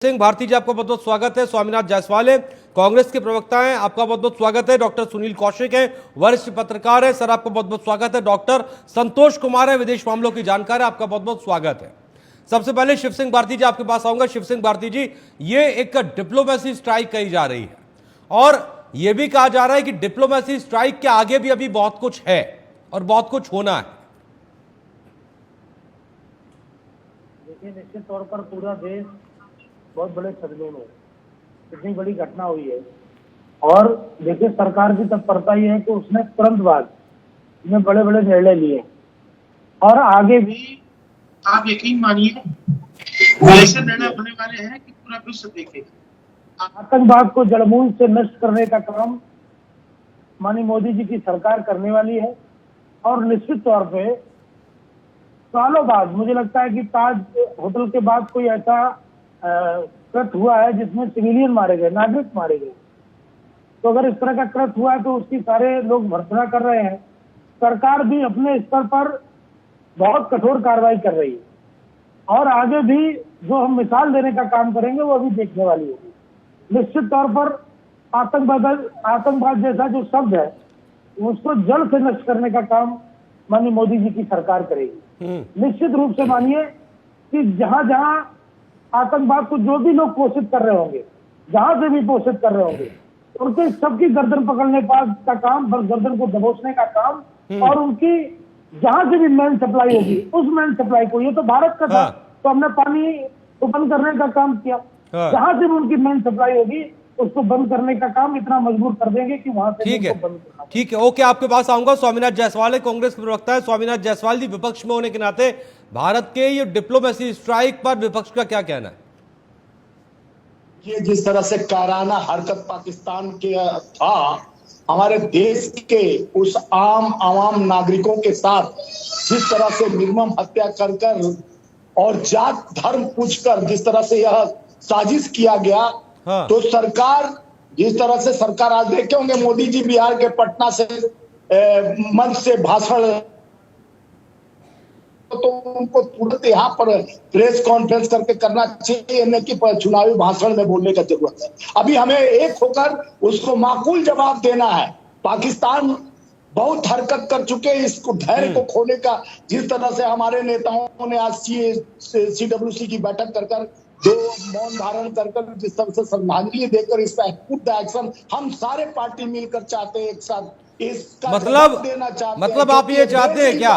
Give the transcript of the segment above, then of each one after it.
सिंह भारती जी, आपका बहुत बहुत स्वागत है। स्वामीनाथ जायसवाल है, कांग्रेस के प्रवक्ता हैं, आपका बहुत बहुत स्वागत है। डॉक्टर सुनील कौशिक हैं, वरिष्ठ पत्रकार है, सर आपका बहुत बहुत स्वागत है। डॉक्टर संतोष कुमार है, विदेश मामलों की जानकार है, आपका बहुत बहुत स्वागत है। सबसे पहले शिव सिंह भारती जी आपके पास आऊंगा। शिव सिंह भारती जी, ये एक डिप्लोमेसी स्ट्राइक कही जा रही है और यह भी कहा जा रहा है कि डिप्लोमेसी स्ट्राइक के आगे भी अभी बहुत कुछ है और बहुत कुछ होना है। देखिए, निश्चित तौर पर पूरा देश बहुत बड़े सदमे में, इतनी बड़ी घटना हुई है और देखिए सरकार की तत्परता ये है कि उसने तुरंत बाद में बड़े बड़े निर्णय लिए और आगे भी आप यकीन मानिए ऐसे निर्णय होने वाले हैं कि पूरा विश्व देखेगा। आतंकवाद को जड़मूल से नष्ट करने का काम माननीय मोदी जी की सरकार करने वाली है और निश्चित तौर पे सालों बाद मुझे लगता है कि ताज होटल के बाद कोई ऐसा कृत्य हुआ है जिसमें सिविलियन मारे गए, नागरिक मारे गए। तो अगर इस तरह का कृत्य हुआ है तो उसकी सारे लोग भर्त्सना कर रहे हैं। सरकार भी अपने स्तर पर बहुत कठोर कार्रवाई कर रही है और आगे भी जो हम मिसाल देने का काम करेंगे वो अभी देखने वाली होगी। निश्चित तौर पर आतंकवाद जैसा जो शब्द है उसको जड़ से नष्ट करने का काम माननीय मोदी जी की सरकार करेगी। निश्चित रूप से मानिए कि जहां जहां आतंकवाद को जो भी लोग पोषित कर रहे होंगे, जहां से भी पोषित कर रहे होंगे, उनके सबकी गर्दन पकड़ने का काम, गर्दन को दबोचने का काम और उनकी जहां से भी मैन सप्लाई होगी उस मैन सप्लाई को, ये तो भारत का था तो हमने पानी को बंद करने का काम किया, जहां से भी उनकी मैन सप्लाई होगी उसको बंद करने का काम इतना मजबूर कर देंगे कि वहां से ठीक है, ठीक है, ओके, आपके पास आऊंगा। स्वामीनाथ जायसवाल है, कांग्रेस के प्रवक्ता है। स्वामीनाथ जायसवाल जी, विपक्ष में होने के नाते भारत के ये डिप्लोमेसी स्ट्राइक पर विपक्ष का क्या कहना है? ये जिस तरह से कायराना हरकत पाकिस्तान के था हमारे देश के उस आवाम नागरिकों के साथ, जिस तरह से निर्मम हत्या कर कर और जात धर्म पूछकर जिस तरह से यह साजिश किया गया, तो सरकार जिस तरह से सरकार आज देखे होंगे मोदी जी बिहार के पटना से मंच से भाषण, तो उनको तुरंत यहाँ पर प्रेस कॉन्फ्रेंस करके करना चाहिए, न कि चुनावी भाषण में बोलने का जरूरत है। अभी हमें एक होकर उसको माकूल जवाब देना है। पाकिस्तान बहुत हरकत कर चुके हैं, इसको धैर्य को खोने का, जिस तरह से हमारे नेताओं ने आज CWC की बैठक कर कर जो मौन धारण कर जिस तरह से श्रद्धांजलि देकर इसका एक्शन हम सारे पार्टी मिलकर चाहते हैं, एक साथ इसका देना चाहते हैं। मतलब आप ये चाहते हैं क्या,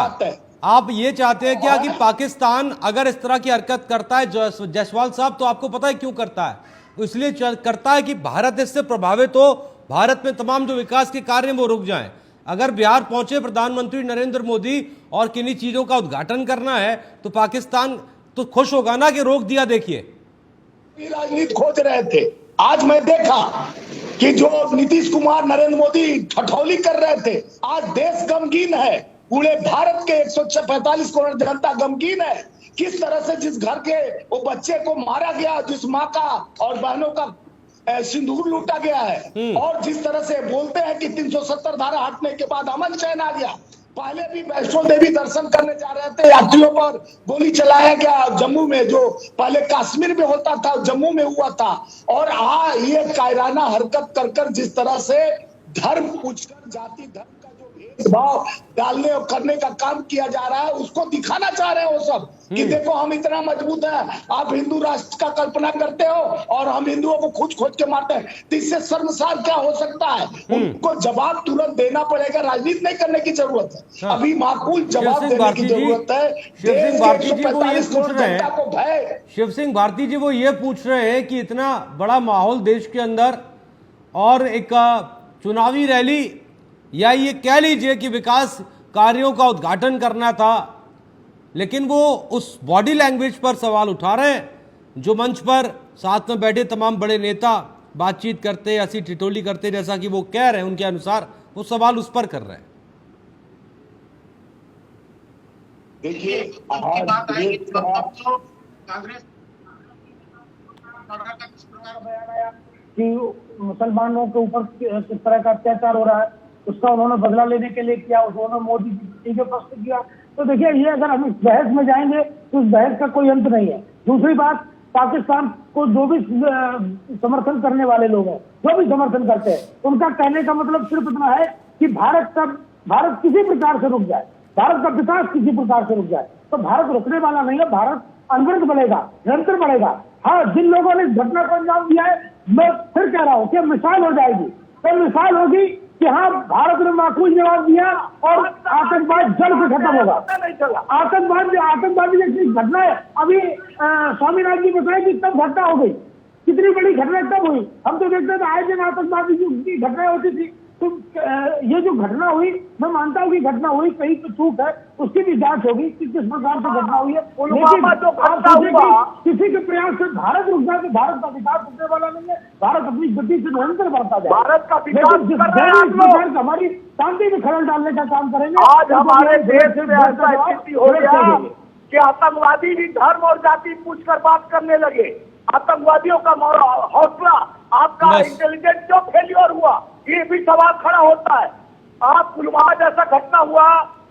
आप ये चाहते हैं क्या कि पाकिस्तान अगर इस तरह की हरकत करता है जायसवाल साहब, तो आपको पता है क्यों करता है? इसलिए करता है कि भारत इससे प्रभावित हो, भारत में तमाम जो विकास के कार्य वो रुक जाएं। अगर बिहार पहुंचे प्रधानमंत्री नरेंद्र मोदी और किन्हीं चीजों का उद्घाटन करना है तो पाकिस्तान तो खुश होगा ना कि रोक दिया। देखिए, राजनीति खोज रहे थे, आज मैं देखा कि जो नीतीश कुमार नरेंद्र मोदी ठठौली कर रहे थे, आज देश गमगीन है, पूरे भारत के 145 करोड़ जनता गमगीन है। किस तरह से जिस घर के वो बच्चे को मारा गया, जिस माँ का और बहनों का सिंदूर लूटा गया है, और जिस तरह से बोलते हैं कि 370 धारा हटने के बाद अमन चैन आ गया। पहले भी वैष्णो देवी दर्शन करने जा रहे थे, यात्रियों पर गोली चलाया गया जम्मू में, जो पहले कश्मीर में होता था जम्मू में हुआ था। और ये कायराना हरकत कर कर जिस तरह से धर्म पूछकर जाति धर्म का जो भेदभाव डालने और करने का काम किया जा रहा है, उसको दिखाना चाह रहे हैं वो सब कि देखो हम इतना मजबूत हैं, आप हिंदू राष्ट्र का कल्पना करते हो और हम हिंदुओं को खोज खोज के मारते हैं। तो इससे शर्मसार क्या हो सकता है? उनको जवाब तुरंत देना पड़ेगा, राजनीति नहीं करने की जरूरत है, अभी माकूल जवाब देने की जरूरत है। शिव सिंह भारती जी वो ये पूछ रहे हैं, शिव सिंह भारती जी वो ये पूछ रहे हैं कि इतना बड़ा माहौल देश के अंदर और एक चुनावी रैली, या ये कह लीजिए कि विकास कार्यों का उद्घाटन करना था, लेकिन वो उस बॉडी लैंग्वेज पर सवाल उठा रहे हैं जो मंच पर साथ में बैठे तमाम बड़े नेता बातचीत करते, ऐसी ठिठोली करते जैसा कि वो कह रहे हैं, उनके अनुसार वो सवाल उस पर कर रहे हैं। देखिए, कांग्रेस कि मुसलमानों के ऊपर किस तरह का अत्याचार हो रहा है, उसका उन्होंने बदला लेने के लिए किया, उन्होंने मोदी जी के प्रश्न किया। तो देखिए, ये अगर हम इस बहस में जाएंगे तो इस बहस का कोई अंत नहीं है। दूसरी बात, पाकिस्तान को जो भी समर्थन करने वाले लोग हैं, जो भी समर्थन करते हैं, उनका कहने का मतलब सिर्फ इतना है कि भारत किसी प्रकार से रुक जाए, भारत का विकास किसी प्रकार से रुक जाए, तो भारत रुकने वाला नहीं है। भारत अनवरत बढ़ेगा, निरंतर बढ़ेगा। हाँ, जिन लोगों ने इस घटना को अंजाम दिया है, मैं फिर कह रहा हूँ कि मिसाल हो जाएगी, तो मिसाल होगी कि हाँ, भारत ने माकूल जवाब दिया और आतंकवाद जड़ से खत्म होगा। आतंकवादी जैसी घटना है। अभी स्वामीनाथन जी बताए कि तब घटना हो गई, कितनी बड़ी घटना तब हुई। हम तो देखते थे आए दिन आतंकवादी की घटनाएं होती थी। तो ये जो घटना हुई, मैं मानता हूँ कि घटना हुई, कहीं तो चूक है, उसकी भी जांच होगी कि किस प्रकार से घटना हुई है। लेकिन किसी के प्रयास से भारत रुक जाए, तो भारत का विकास रुकने वाला नहीं है। भारत अपनी गति से निरंतर बढ़ता जाए। भारत का विकास हमारी शांति में खलल डालने का काम करेंगे। आज हमारे देश में ऐसा स्थिति हो गया कि आतंकवादी भी धर्म और जाति पूछकर बात करने लगे। आतंकवादियों का हौसला, आपका इंटेलिजेंस क्यों फेल्योर हुआ, ये भी सवाल खड़ा होता है। आप पुलवामा जैसा घटना हुआ,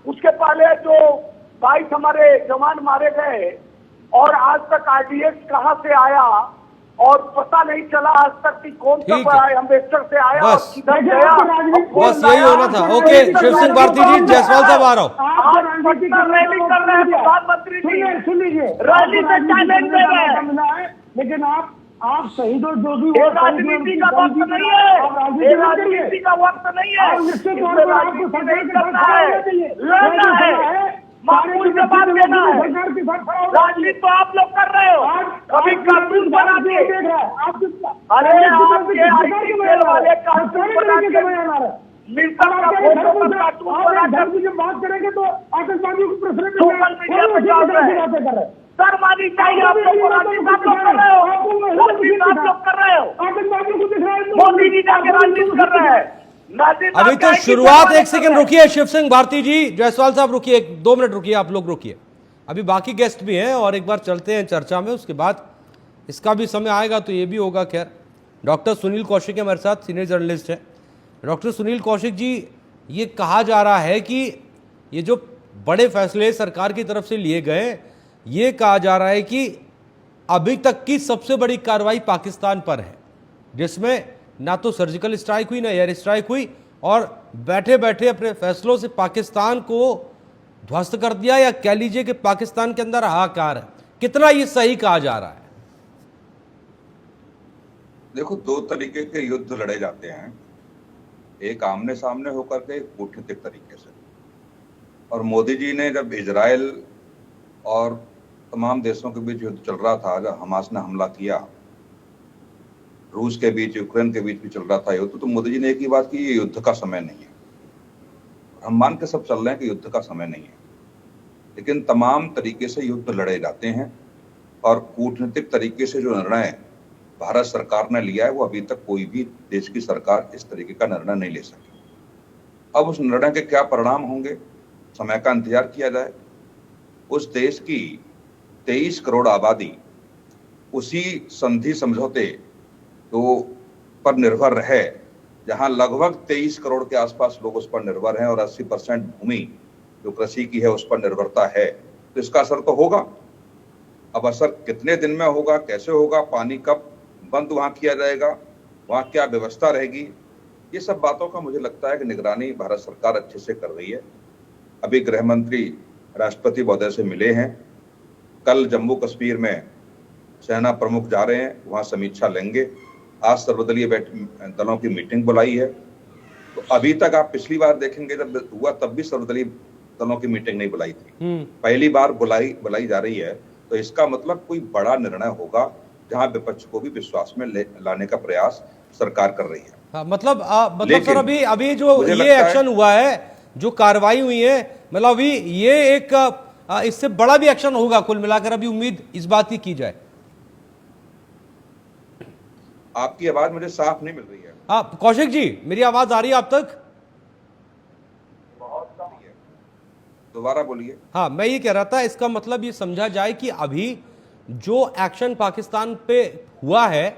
उसके पहले जो 22 हमारे जवान मारे गए और आज तक आरडीएक्स कहां से आया और पता नहीं चला आज तक कि कौन सा अम्बेडकर से आया और किधर गया। बस यही होना था। ओके, शिव सिंह भारती जी, जायसवाल साहब आ रहा हूँ। रैली कर रहे हैं प्रधानमंत्री जी, सुन लीजिए, रैली से चैलेंज दे रहे हैं। लेकिन आप शहीदों जो भी ये राजनीति का वक्त नहीं है, ये राजनीति का वक्त नहीं है, निश्चित तौर पर आपको सरकार के साथ खड़ा होना चाहिए, लड़ना है, मामूल से बात देना है। सरकार के साथ खड़ा होना। राजनीति तो आप लोग कर रहे हो, कभी कानून बना के, अरे आपके आईटी सेल वाले कानून बना के मिलकर का फोटो पर कार्टून बना कर बात करेंगे तो आतंकवादियों को प्रश्न सोशल मीडिया पर डाल रहे हैं। शर्मानी चाहिए आप लोग को, राजनीति आप लोग कर रहे हो, राजनीति आप लोग कर रहे हो, मोदी जी जाके राजनीति कर रहे हैं। अभी तो शुरुआत, एक सेकंड रुकिए शिव सिंह भारती जी, जायसवाल साहब रुकिए, 2 मिनट रुकिए, आप लोग रुकिए। अभी बाकी गेस्ट भी हैं और एक बार चलते हैं चर्चा में, उसके बाद इसका भी समय आएगा तो ये भी होगा। खैर, डॉक्टर सुनील कौशिक हमारे साथ, सीनियर जर्नलिस्ट हैं। डॉक्टर सुनील कौशिक जी, ये कहा जा रहा है कि ये जो बड़े फैसले सरकार की तरफ से लिए गए, ये कहा जा रहा है कि अभी तक की सबसे बड़ी कार्रवाई पाकिस्तान पर है, जिसमें ना तो सर्जिकल स्ट्राइक हुई, ना एयर स्ट्राइक हुई, और बैठे बैठे अपने फैसलों से पाकिस्तान को ध्वस्त कर दिया, या कह लीजिए कि पाकिस्तान के अंदर हाहाकार है। कितना ये सही कहा जा रहा है? देखो, 2 तरीके के युद्ध लड़े जाते हैं, एक आमने सामने होकर के, एक कूटनीतिक तरीके से। और मोदी जी ने जब इजराइल और तमाम देशों के बीच युद्ध चल रहा था, जब हमास ने हमला किया, रूस के बीच, यूक्रेन के बीच भी चल रहा था युद्ध, तो मोदी जी ने एक ही बात की, ये युद्ध का समय नहीं है। हम मान के सब चल रहे हैं कि युद्ध का समय नहीं है, लेकिन तमाम तरीके से युद्ध लड़े जाते हैं। और कूटनीतिक तरीके से जो निर्णय भारत सरकार ने लिया है, वो अभी तक कोई भी देश की सरकार इस तरीके का निर्णय नहीं ले सकी। अब उस निर्णय के क्या परिणाम होंगे, समय का इंतजार किया जाए। उस देश की 23 करोड़ आबादी उसी संधि समझौते तो पर निर्भर रहे, जहां लगभग 23 करोड़ के आसपास लोग उस पर निर्भर हैं, और 80% भूमि जो कृषि की है उस पर निर्भरता है। तो इसका असर तो होगा। अब असर कितने दिन में होगा, कैसे होगा, पानी कब बंद वहां किया जाएगा, वहां क्या व्यवस्था रहेगी, ये सब बातों का मुझे लगता है कि निगरानी भारत सरकार अच्छे से कर रही है। अभी गृह मंत्री राष्ट्रपति महोदय से मिले हैं, कल जम्मू कश्मीर में सेना प्रमुख जा रहे हैं, वहां समीक्षा लेंगे। आज सर्वदलीय दलों की मीटिंग बुलाई है। तो अभी तक आप पिछली बार देखेंगे जब हुआ तब भी सर्वदलीय दलों की मीटिंग नहीं बुलाई थी, पहली बार बुलाई जा रही है। तो इसका मतलब कोई बड़ा निर्णय होगा जहां विपक्ष को भी विश्वास में लाने का प्रयास सरकार कर रही है। हाँ, मतलब सर अभी जो ये एक्शन हुआ है, जो कार्रवाई हुई है, मतलब अभी ये एक इससे बड़ा भी एक्शन होगा कुल मिलाकर, अभी उम्मीद इस बात की जाए। आपकी आवाज मुझे साफ नहीं मिल रही है। हाँ कौशिक जी, मेरी आवाज आ रही है आप तक? बहुत कम है, दोबारा बोलिए। हाँ, मैं ये कह रहा था, इसका मतलब ये समझा जाए कि अभी जो एक्शन पाकिस्तान पे हुआ है,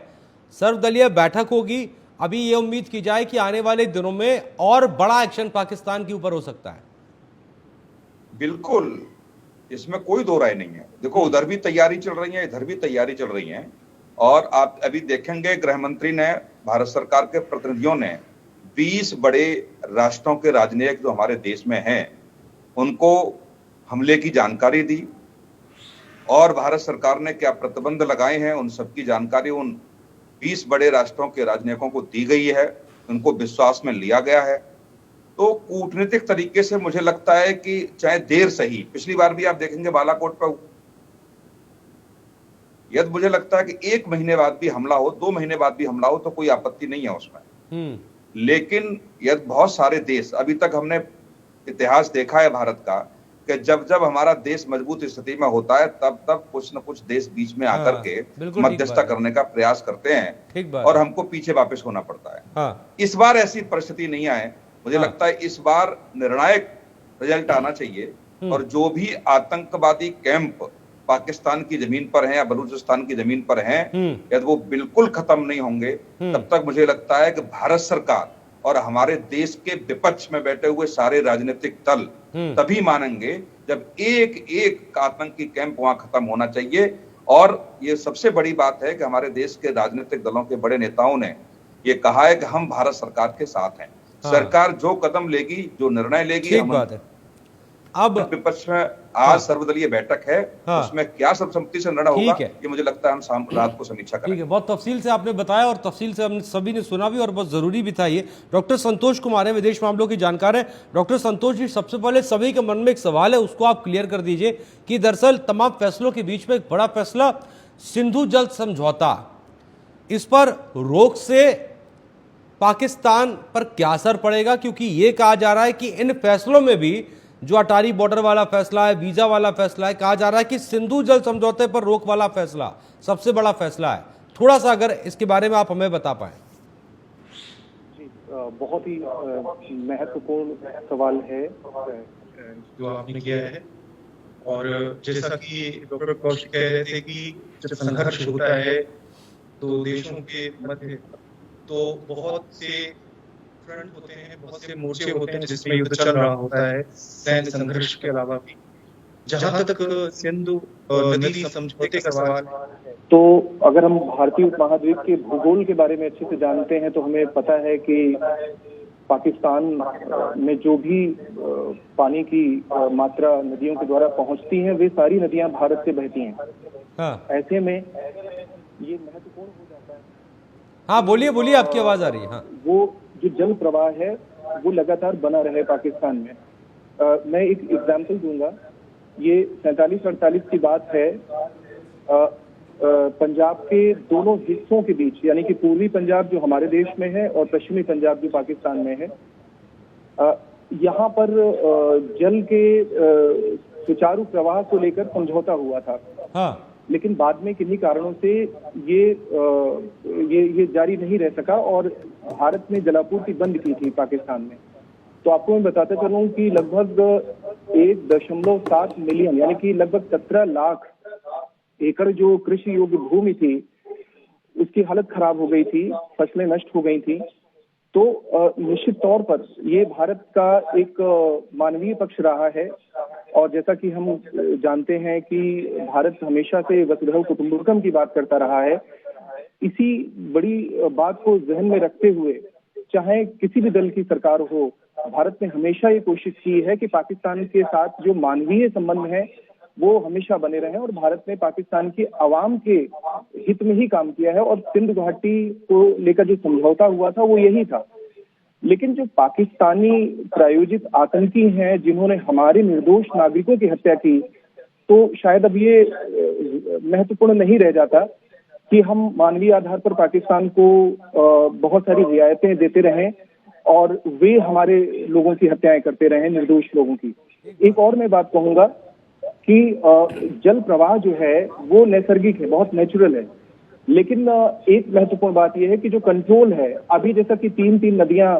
सर्वदलीय बैठक होगी, अभी ये उम्मीद की जाए कि आने वाले दिनों में और बड़ा एक्शन पाकिस्तान के ऊपर हो सकता है। बिल्कुल, इसमें कोई दो राय नहीं है। देखो, उधर भी तैयारी चल रही है, इधर भी तैयारी चल रही है। और आप अभी देखेंगे, गृह मंत्री ने, भारत सरकार के प्रतिनिधियों ने 20 बड़े राष्ट्रों के राजनयिक जो हमारे देश में हैं उनको हमले की जानकारी दी, और भारत सरकार ने क्या प्रतिबंध लगाए हैं उन सबकी जानकारी उन 20 बड़े राष्ट्रों के राजनयिकों को दी गई है, उनको विश्वास में लिया गया है। तो कूटनीतिक तरीके से मुझे लगता है कि चाहे देर सही, पिछली बार भी आप देखेंगे बालाकोट पर, यदि मुझे लगता है कि 1 महीने बाद भी हमला हो, 2 महीने बाद भी हमला हो, तो कोई आपत्ति नहीं है उसमें। लेकिन यदि बहुत सारे देश, अभी तक हमने इतिहास देखा है भारत का कि जब जब हमारा देश मजबूत स्थिति में होता है तब तब कुछ न कुछ देश बीच में आकर के मध्यस्थता करने का प्रयास करते हैं और हमको पीछे वापस होना पड़ता है। इस बार ऐसी परिस्थिति नहीं आए। मुझे लगता है इस बार निर्णायक रिजल्ट आना चाहिए, और जो भी आतंकवादी कैंप पाकिस्तान की जमीन पर हैं या बलूचिस्तान की जमीन पर हैं, यदि वो बिल्कुल खत्म नहीं होंगे तब तक मुझे लगता है कि भारत सरकार और हमारे देश के विपक्ष में बैठे हुए सारे राजनीतिक दल तभी मानेंगे जब एक एक आतंकी कैंप वहां खत्म होना चाहिए। और ये सबसे बड़ी बात है कि हमारे देश के राजनीतिक दलों के बड़े नेताओं ने ये कहा है कि हम भारत सरकार के साथ हैं। सरकार जो कदम लेगी, जो निर्णय लेगी, ठीक बात है। अब विपक्ष में आज सर्वदलीय बैठक है, उसमें क्या सर्वसम्मति से निर्णय होगा ये मुझे लगता है हम रात को समीक्षा करेंगे। ठीक है, बहुत तफसील से आपने बताया और तफसील से हम सभी ने सुना भी, और बहुत जरूरी भी था ये। डॉक्टर संतोष कुमार है, विदेश मामलों की जानकार है। डॉक्टर संतोष जी, सबसे पहले सभी के मन में एक सवाल है, उसको आप क्लियर कर दीजिए कि दरअसल तमाम फैसलों के बीच में एक बड़ा फैसला सिंधु जल समझौता, इस पर रोक से पाकिस्तान पर क्या असर पड़ेगा? क्योंकि ये कहा जा रहा है कि इन फैसलों में भी, जो अटारी बॉर्डर वाला फैसला है, वीजा वाला फैसला है, कहा जा रहा है कि सिंधु जल समझौते पर रोक वाला फैसला सबसे बड़ा फैसला है। थोड़ा सा अगर इसके बारे में आप हमें बता पाएं। जी, बहुत ही महत्वपूर्ण सवाल है जो आपने किया है। और जैसा कि डॉक्टर कौशिक कह रहे थे कि जब संघर्ष होता है तो देशों के मध्य तो बहुत से फ्रंट होते हैं, बहुत से मोर्चे होते हैं जिसमें युद्ध चल रहा होता है, सैन्य संघर्ष के अलावा भी। जहां तक सिंधु नदी समझौते का सवाल है, तो अगर हम भारतीय उपमहाद्वीप के भूगोल के बारे में अच्छे से जानते हैं तो हमें पता है कि पाकिस्तान में जो भी पानी की मात्रा नदियों के द्वारा पहुंचती है, वे सारी नदियां भारत से बहती हैं। ऐसे में ये महत्वपूर्ण हो जाता है। हाँ, बोलिए बोलिए, आपकी आवाज आ रही है। वो जो जल प्रवाह है वो लगातार बना रहे पाकिस्तान में। मैं एक एग्जाम्पल दूंगा। ये 47-48 की बात है। पंजाब के दोनों हिस्सों के बीच, यानी कि पूर्वी पंजाब जो हमारे देश में है और पश्चिमी पंजाब जो पाकिस्तान में है, यहाँ पर जल के सुचारू प्रवाह को लेकर समझौता हुआ था। हाँ। लेकिन बाद में किन्हीं कारणों से ये जारी नहीं रह सका और भारत ने जलापूर्ति बंद की थी पाकिस्तान में। तो आपको मैं बताता चलूं कि लगभग 1.7 मिलियन, यानी कि लगभग 17 लाख एकड़ जो कृषि योग्य भूमि थी, उसकी हालत खराब हो गई थी, फसलें नष्ट हो गई थी। तो निश्चित तौर पर ये भारत का एक मानवीय पक्ष रहा है। और जैसा कि हम जानते हैं कि भारत हमेशा से वसुधैव कुटुंबकम की बात करता रहा है। इसी बड़ी बात को जहन में रखते हुए, चाहे किसी भी दल की सरकार हो, भारत ने हमेशा ये कोशिश की है कि पाकिस्तान के साथ जो मानवीय संबंध है वो हमेशा बने रहे, और भारत ने पाकिस्तान के अवाम के हित में ही काम किया है। और सिंध घाटी को लेकर जो समझौता हुआ था वो यही था। लेकिन जो पाकिस्तानी प्रायोजित आतंकी हैं जिन्होंने हमारे निर्दोष नागरिकों की हत्या की, तो शायद अब ये महत्वपूर्ण नहीं रह जाता कि हम मानवीय आधार पर पाकिस्तान को बहुत सारी रियायतें देते रहें और वे हमारे लोगों की हत्याएं करते रहें, निर्दोष लोगों की। एक और मैं बात कहूंगा कि जल प्रवाह जो है वो नैसर्गिक है, बहुत नेचुरल है। लेकिन एक महत्वपूर्ण बात यह है कि जो कंट्रोल है, अभी जैसा कि तीन नदियां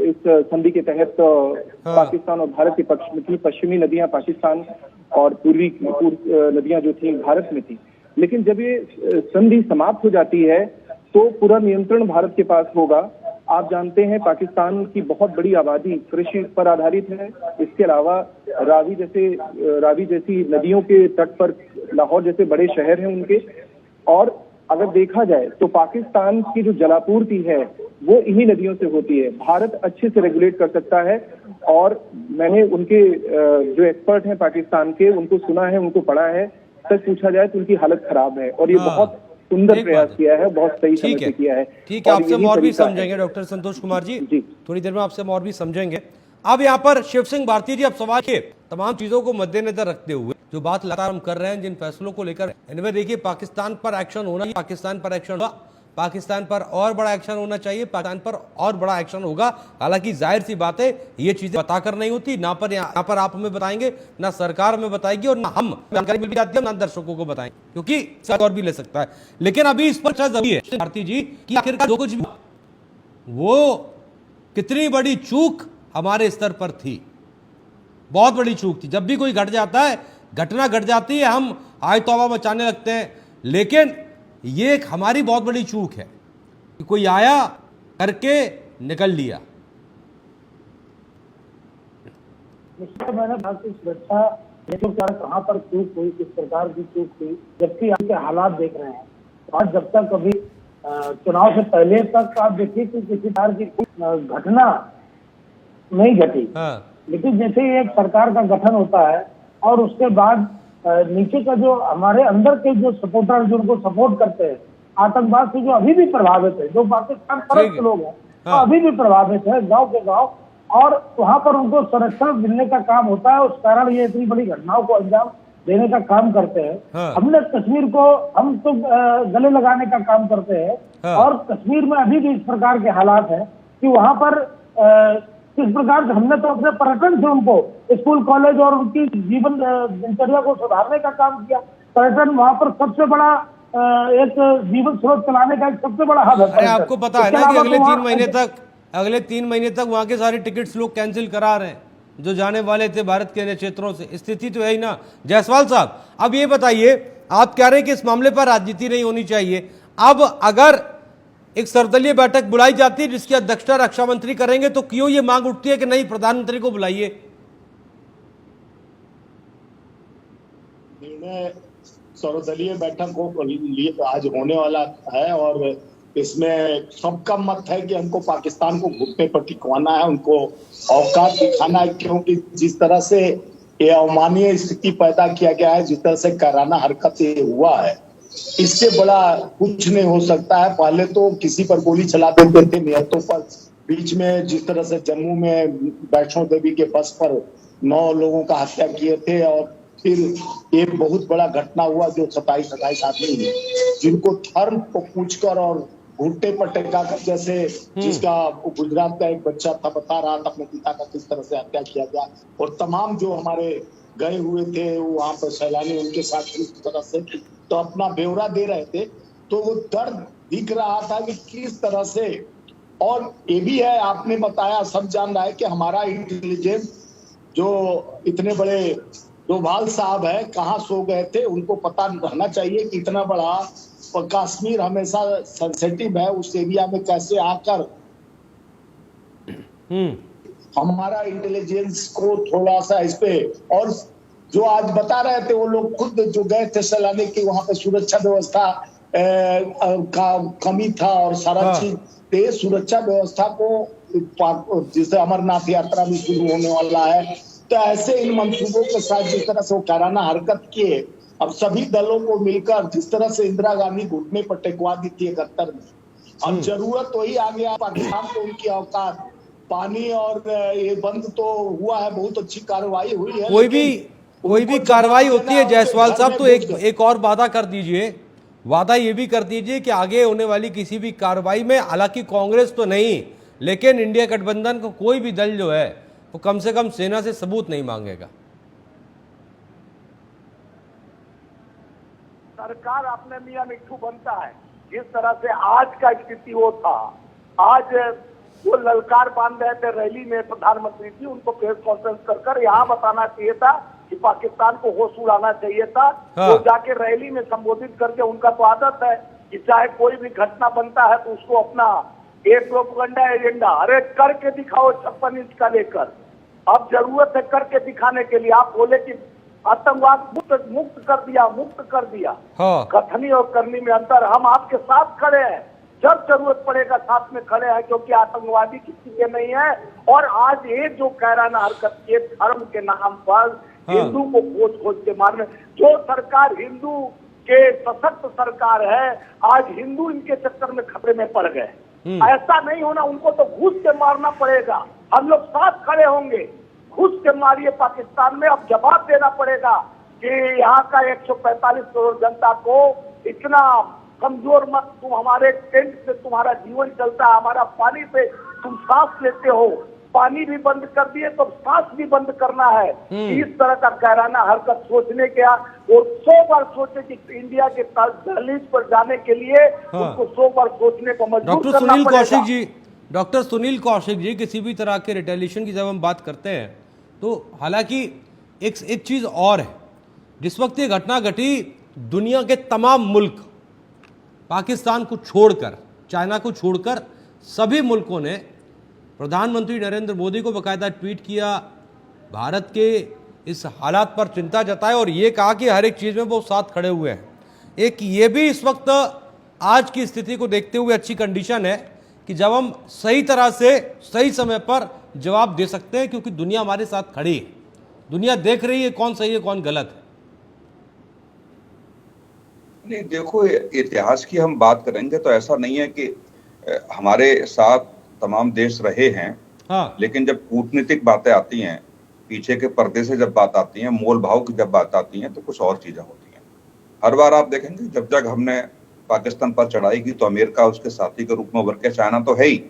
इस संधि के तहत पाकिस्तान और भारत के पक्ष में थी, पश्चिमी नदियां पाकिस्तान और पूर्वी नदियां जो थी भारत में थी। लेकिन जब ये संधि समाप्त हो जाती है तो पूरा नियंत्रण भारत के पास होगा। आप जानते हैं पाकिस्तान की बहुत बड़ी आबादी कृषि पर आधारित है। इसके अलावा रावी जैसी नदियों के तट पर लाहौर जैसे बड़े शहर हैं उनके। और अगर देखा जाए तो पाकिस्तान की जो जलापूर्ति है वो इन्हीं नदियों से होती है। भारत अच्छे से रेगुलेट कर सकता है और मैंने उनके जो एक्सपर्ट हैं पाकिस्तान के, उनको सुना है, उनको पढ़ा है। सच पूछा जाए तो उनकी हालत खराब है और ये बहुत सुंदर प्रयास किया है, बहुत सही समय से किया है। ठीक है, आपसे हम और भी समझेंगे डॉक्टर संतोष कुमार जी, थोड़ी देर में आपसे हम और भी समझेंगे। अब यहाँ पर शिव सिंह भारती जी, अब सवाल के तमाम चीजों को मद्देनजर रखते हुए जो बात लगातार हम कर रहे हैं, जिन फैसलों को लेकर, इनमें देखिए पाकिस्तान पर एक्शन होना, पाकिस्तान पर एक्शन हुआ, पाकिस्तान पर और बड़ा एक्शन होना चाहिए, पाकिस्तान पर और बड़ा एक्शन होगा। हालांकि जाहिर सी बात है ये चीजें बताकर नहीं होती, ना पर यहाँ पर आप हमें बताएंगे, ना सरकार हमें बताएगी और ना हम जानकारी मिल जाती है, ना दर्शकों को बताएंगे, क्योंकि सरकार भी ले सकता है। लेकिन अभी इस पर जरूरी है भारती जी कि आखिरकार जो कुछ वो कितनी बड़ी चूक हमारे स्तर पर थी, बहुत बड़ी चूक थी। जब भी कोई घट जाता है, घटना घट जाती है, हम आय तौबा मचाने लगते हैं, लेकिन ये एक हमारी बहुत बड़ी चूक है कि कोई आया करके निकल लिया। मैंने भारतीय सुरक्षा कहाँ पर चूक हुई, किस प्रकार की चूक हुई, जबकि आपके हालात देख रहे हैं। आज जब तक कभी चुनाव से पहले तक आप देखिए कि किसी प्रकार की घटना नहीं घटी। लेकिन जैसे ही एक सरकार का गठन होता है और उसके बाद नीचे का जो हमारे अंदर के जो सपोर्टर जो उनको सपोर्ट करते हैं, आतंकवाद से जो अभी भी प्रभावित है, जो पाकिस्तान परस्त के लोग हैं तो अभी भी प्रभावित है गांव के गांव, और वहां पर उनको संरक्षण मिलने का काम होता है। उस कारण ये इतनी बड़ी घटनाओं को अंजाम देने का काम करते हैं। हमने कश्मीर को हम तो गले लगाने का काम करते हैं और कश्मीर में अभी भी इस प्रकार के हालात हैं कि वहां पर किस प्रकार से हमने तो अपने पर्यटन से उनको स्कूल कॉलेज और उनकी जीवन दिनचर्या को सुधारने का काम किया। पर्यटन वहां पर सबसे बड़ा एक जीवन स्रोत चलाने का एक सबसे बड़ा हब है। आपको पता है ना कि अगले 3 महीने तक वहां के सारे टिकट्स लोग कैंसिल करा रहे हैं जो जाने वाले थे भारत के अन्य क्षेत्रों से। स्थिति तो है ही ना। जायसवाल साहब, अब ये बताइए, आप कह रहे हैं कि इस मामले पर राजनीति नहीं होनी चाहिए। अब अगर एक सर्वदलीय बैठक बुलाई जाती है जिसकी अध्यक्षता रक्षा मंत्री करेंगे, तो क्यों ये मांग उठती है कि नहीं, प्रधानमंत्री को बुलाइए? निर्णय सर्वदलीय बैठक को लिए आज होने वाला है और इसमें सबका मत है कि हमको पाकिस्तान को घुटने पर टिकवाना है, उनको औकात दिखाना है, क्योंकि जिस तरह से ये अमानवीय स्थिति पैदा किया गया है, जिस तरह से कायराना हरकत ये हुआ है, इससे बड़ा कुछ नहीं हो सकता है। पहले तो किसी पर गोली चला देते थे नियतों पर, बीच में जिस तरह से जम्मू में वैष्णो देवी के बस पर 9 लोगों का हत्या किए थे और फिर एक बहुत बड़ा घटना हुआ जो 27 आदमी जिनको धर्म को पूछकर और घुटने पर टेका कर, जैसे जिसका गुजरात का एक बच्चा था बता रहा था अपने पिता का किस तरह से हत्या किया गया, और तमाम जो हमारे गए हुए थे वहां पर सैलानी उनके साथ किस तरह से तो अपना ब्यौरा दे रहे थे, तो वो दर्द दिख रहा था कि किस तरह से। और ये भी है, आपने बताया, सब जान रहा है कि हमारा इंटेलिजेंस जो इतने बड़े डोभाल साहब है कहाँ सो गए थे, उनको पता रहना चाहिए कि इतना बड़ा कश्मीर हमेशा सेंसिटिव है, उस एरिया में कैसे आकर हमारा इंटेलिजेंस को थोड़ा सा इस पे। और जो आज बता रहे थे वो लोग खुद जो गए थे सैलानी की, वहां पे सुरक्षा व्यवस्था का कमी था और सारा चीज सुरक्षा व्यवस्था को, जिससे अमरनाथ यात्रा भी शुरू होने वाला है, तो ऐसे इन मंसूबों के साथ जिस तरह से वो कायराना हरकत किए, अब सभी दलों को मिलकर जिस तरह से इंदिरा गांधी घुटने पर टेकवा दी थी 71 में, अब जरूरत वही आ गया पाकिस्तान को उनकी औकात। पानी और ये बंद तो हुआ है, बहुत अच्छी कार्रवाई हुई है, कोई भी कार्रवाई होती है जायसवाल साहब तो एक और वादा कर दीजिए, वादा ये भी कर दीजिए कि आगे होने वाली किसी भी कार्रवाई में, हालांकि कांग्रेस तो नहीं लेकिन इंडिया गठबंधन का कोई भी दल जो है वो कम से कम सेना से सबूत नहीं मांगेगा। सरकार अपने मियां मिट्ठू बनता है। जिस तरह से आज का स्थिति वो था, आज वो ललकार बांध रहे थे रैली में, प्रधानमंत्री जी उनको प्रेस कॉन्फ्रेंस कर यहाँ बताना चाहिए था कि पाकिस्तान को होश उड़ाना चाहिए था। तो जाके रैली में संबोधित करके, उनका तो आदत है कि चाहे कोई भी घटना बनता है तो उसको अपना ये प्रोपेगेंडा एजेंडा, अरे करके दिखाओ 56 इंच का लेकर। अब जरूरत है करके दिखाने के लिए। आप बोले कि आतंकवाद मुक्त कर दिया। हाँ। कथनी और करनी में अंतर। हम आपके साथ खड़े हैं, जब जरूरत पड़ेगा साथ में खड़े हैं, क्योंकि आतंकवादी किसी के नहीं है। और आज ये जो कायराना हरकत किए धर्म के नाम पर हिंदू को खोज के मारने, जो सरकार हिंदू के सशक्त सरकार है, आज हिंदू इनके चक्कर में खतरे में पड़ गए। ऐसा नहीं होना, उनको तो घुस के मारना पड़ेगा। हम लोग साथ खड़े होंगे, घुस के मारिए पाकिस्तान में। अब जवाब देना पड़ेगा कि यहाँ का 145 करोड़ जनता को इतना कमजोर मत, तुम हमारे टेंट से तुम्हारा जीवन चलता है, हमारा पानी पे तुम सांस लेते हो, पानी भी बंद कर दिए तो सांस भी बंद करना है। इस तरह का कायराना हरकत सोचने के और 100 बार सोचे कि इंडिया के दहलीज पर जाने के लिए उनको 100 बार सोचने को मजबूर डॉक्टर करना सुनील पड़ेगा। कौशिक जी, डॉक्टर सुनील कौशिक जी, किसी भी तरह के रिटेलिएशन की जब हम बात करते हैं तो हालांकि एक चीज और है, जिस वक्त ये घटना घटी दुनिया के तमाम मुल्क पाकिस्तान को छोड़कर, चाइना को छोड़कर सभी मुल्कों ने प्रधानमंत्री नरेंद्र मोदी को बाकायदा ट्वीट किया, भारत के इस हालात पर चिंता जताई और ये कहा कि हर एक चीज में वो साथ खड़े हुए हैं। एक ये भी इस वक्त आज की स्थिति को देखते हुए अच्छी कंडीशन है कि जब हम सही तरह से सही समय पर जवाब दे सकते हैं, क्योंकि दुनिया हमारे साथ खड़ी है, दुनिया देख रही है कौन सही है कौन गलत है। नहीं, देखो इतिहास की हम बात करेंगे तो ऐसा नहीं है कि हमारे साथ तमाम देश रहे हैं। हाँ। लेकिन जब कूटनीतिक बातें आती हैं, पीछे के पर्दे से जब बात आती है, मोल भाव की जब बात आती है, तो कुछ और चीजें होती हैं। हर बार आप देखेंगे जब हमने पाकिस्तान पर चढ़ाई की तो अमेरिका उसके साथी के रूप में उभर के, चाइना तो है ही,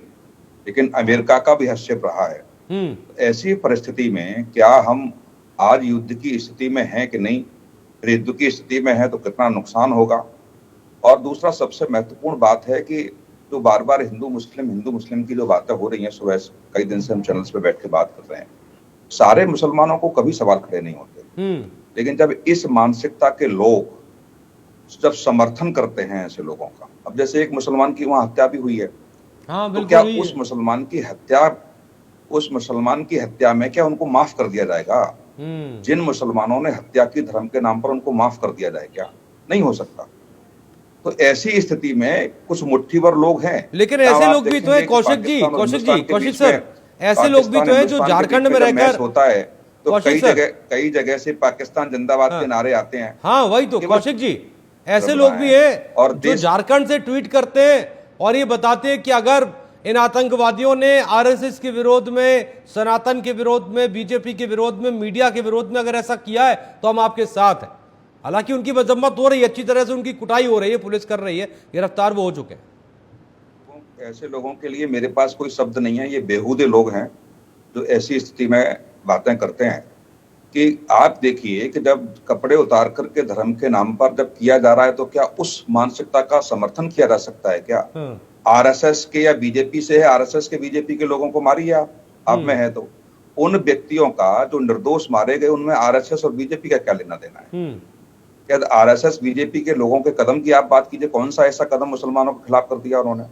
लेकिन अमेरिका का भी हस्तक्षेप रहा है। ऐसी परिस्थिति में क्या हम आज युद्ध की स्थिति में हैं कि नहीं? युद्ध की स्थिति में है तो कितना नुकसान होगा। और दूसरा सबसे महत्वपूर्ण बात है कि जो बार बार हिंदू मुस्लिम की जो बातें हो रही हैं, सुबह कई दिन से हम चैनल्स पे बैठ के बात कर रहे हैं, सारे मुसलमानों को कभी सवाल खड़े नहीं होते। लेकिन जब इस मानसिकता के लोग जब समर्थन करते हैं ऐसे लोगों का, अब जैसे एक मुसलमान की वहां हत्या भी हुई है, हाँ, तो क्या उस मुसलमान की हत्या में क्या उनको माफ कर दिया जाएगा? जिन मुसलमानों ने हत्या की धर्म के नाम पर, उनको माफ कर दिया जाए क्या? नहीं हो सकता। तो ऐसी स्थिति में कुछ मुट्ठी भर लोग हैं, लेकिन ऐसे लोग भी तो है कौशिक सर, ऐसे लोग भी तो है जो झारखंड में रहकर होता है तो कई जगह से पाकिस्तान जिंदाबाद के नारे आते हैं। हाँ वही तो कौशिक जी, ऐसे लोग भी है और जो झारखंड से ट्वीट करते हैं और ये बताते हैं कि अगर इन आतंकवादियों ने आरएसएस के विरोध में, सनातन के विरोध में, बीजेपी के विरोध में, मीडिया के विरोध में अगर ऐसा किया है तो हम आपके साथ हैं। हालांकि उनकी मजम्मत हो रही है, अच्छी तरह से उनकी कुटाई हो रही है, पुलिस कर रही है, गिरफ्तार वो हो चुके हैं। ऐसे लोगों के लिए मेरे पास कोई शब्द नहीं है। ये बेहूदे लोग हैं जो ऐसी स्थिति में बातें करते हैं कि आप देखिए कि जब कपड़े उतार करके धर्म के नाम पर जब किया जा रहा है तो क्या उस मानसिकता का समर्थन किया जा सकता है क्या? आरएसएस के या बीजेपी से है, आरएसएस के बीजेपी के लोगों को मारिए आप में है तो उन व्यक्तियों का जो निर्दोष मारे गए उनमें आरएसएस और बीजेपी का क्या लेना देना है? क्या आरएसएस बीजेपी के लोगों के कदम की आप बात कीजिए, कौन सा ऐसा कदम मुसलमानों के खिलाफ कर दिया उन्होंने?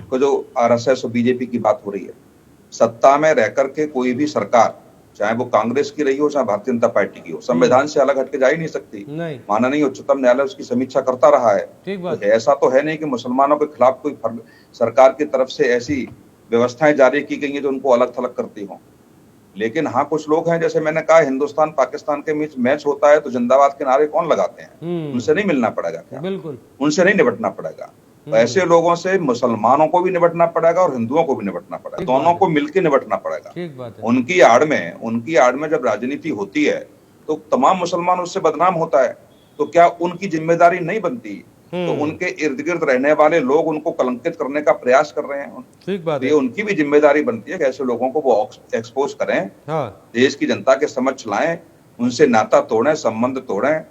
तो जो आरएसएस और बीजेपी की बात हो रही है, सत्ता में रह करके कोई भी सरकार, चाहे वो कांग्रेस की रही हो चाहे भारतीय जनता पार्टी की हो, संविधान से अलग हटके जा ही नहीं सकती। माननीय उच्चतम न्यायालय उसकी समीक्षा करता रहा है। तो ऐसा तो है नहीं कि मुसलमानों के खिलाफ कोई सरकार की तरफ से ऐसी व्यवस्थाएं जारी की गई हैं जो उनको अलग थलग करती हों। लेकिन हाँ, कुछ लोग हैं, जैसे मैंने कहा, हिंदुस्तान पाकिस्तान के बीच मैच होता है तो जिंदाबाद के नारे कौन लगाते हैं? उनसे नहीं मिलना पड़ेगा क्या? बिल्कुल, उनसे नहीं निपटना पड़ेगा। तो ऐसे लोगों से मुसलमानों को भी निपटना पड़ेगा और हिंदुओं को भी निपटना पड़ेगा, दोनों को मिलकर निपटना पड़ेगा। उनकी आड़ में जब राजनीति होती है तो तमाम मुसलमान उससे बदनाम होता है, तो क्या उनकी जिम्मेदारी नहीं बनती? तो उनके इर्द गिर्द रहने वाले लोग उनको कलंकित करने का प्रयास कर रहे हैं। ठीक बात है। ये उनकी भी जिम्मेदारी बनती है कि ऐसे लोगों को वो एक्सपोज करें, देश की जनता के समक्ष लाएं, उनसे नाता तोड़ें, संबंध तोड़ें,